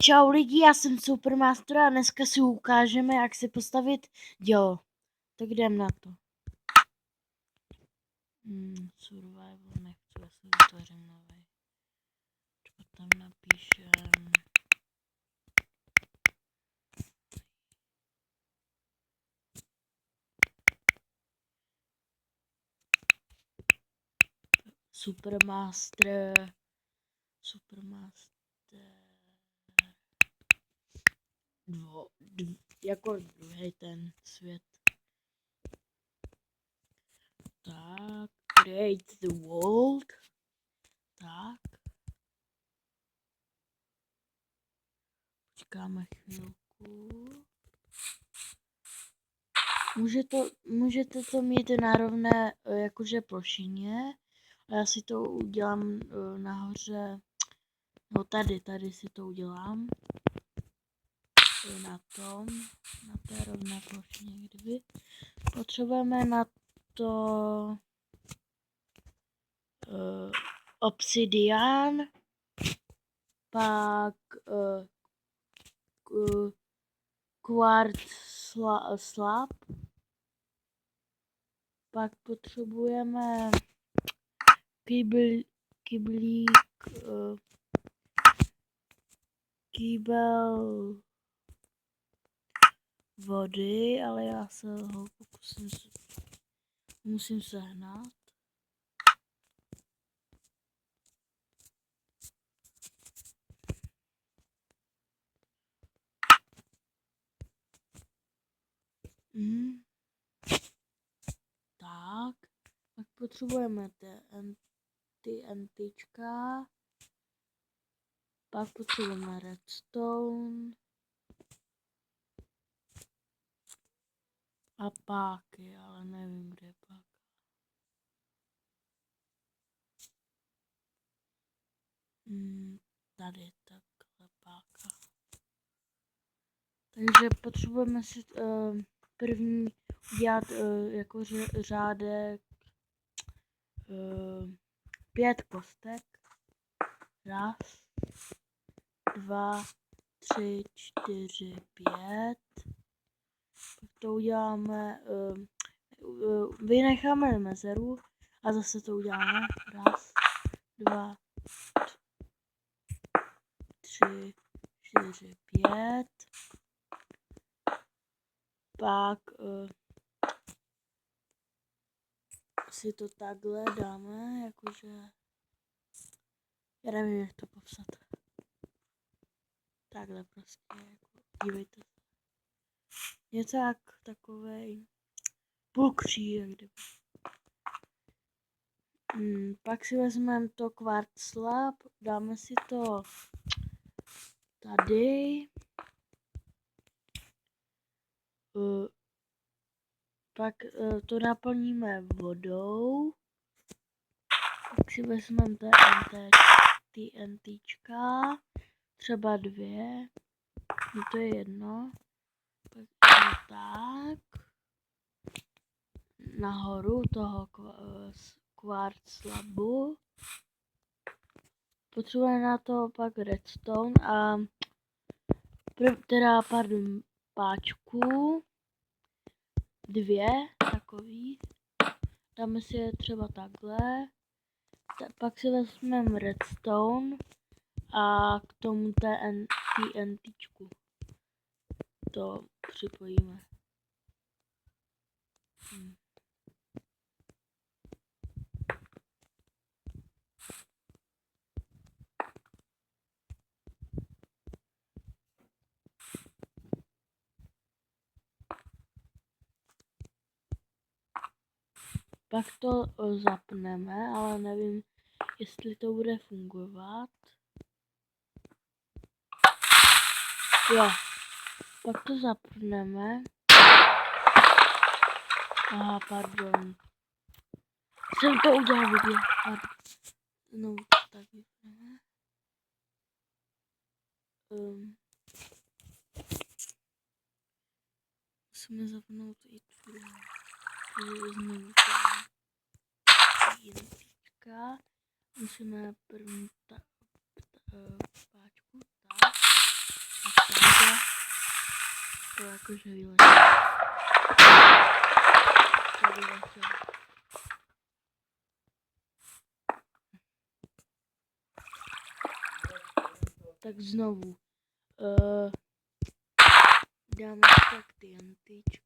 Čau lidi, já jsem Supermaster a dneska si ukážeme, jak si postavit dělo. Tak jdem na to. Survival nechci, já si vytvořím nový. Třeba tam napíšem... Supermaster... jako druhý ten svět. Tak, create the world. Tak. Počkáme chvilku. Můžete to mít narovné jakože plošině. A já si to udělám nahoře. No tady si to udělám. Na té rovné plošině, kdyby. Potřebujeme na to obsidian, pak quartz slab, pak potřebujeme kýbel vody, ale já se ho musím sehnat. Tak, pak potřebujeme TNTčka, pak potřebujeme redstone a páky, ale nevím, kde je páka. Tady takhle páka. Takže potřebujeme si první udělat jako řádek 5 kostek. 1, 2, 3, 4, 5. Pak to uděláme, vynecháme mezeru a zase to uděláme. 1, 2, 3, 4, 5. Pak si to takhle dáme, jakože, já nevím, jak to popsat. Takhle prostě, jako, dívejte se. Něco jak takovej půlkří, jak kdyby. Pak si vezmeme to quartz slab, dáme si to tady. Pak to naplníme vodou. Pak si vezmeme TNTčka, třeba 2, no to je jedno. Pak tak. Nahoru toho quartz slabu. Potřebujeme na to pak redstone a páčku. 2 takový. Dáme si je třeba takhle. Pak si vezmeme redstone a k tomu TNTčku to připojíme. Pak to zapneme, ale nevím, jestli to bude fungovat. Jo, pak to zapneme. Aha, pardon. Jsem to udělal blbě. No, tak vypneme. Musíme zapnout i tu. Znovu musíme první páčku, tak. to jakože vyletěl. To vyletěl. Tak znovu. Dáme tak ty antička.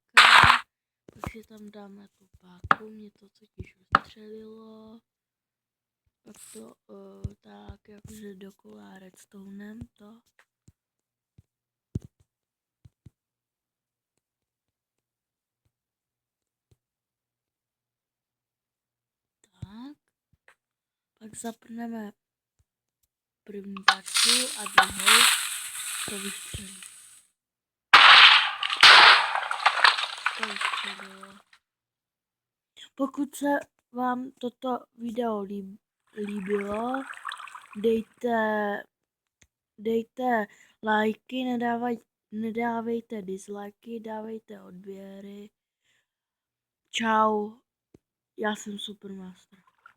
Pak si tam dáme tu páku. Mě to totiž vystřelilo. Pak to tak jakože dokola redstonem to. Tak. Pak zapneme první tašku a druhou to vystřelí. To vystřelilo. Pokud se vám toto video líbilo, dejte lajky, nedávejte dislajky, dávejte odběry. Čau, já jsem Supermaster.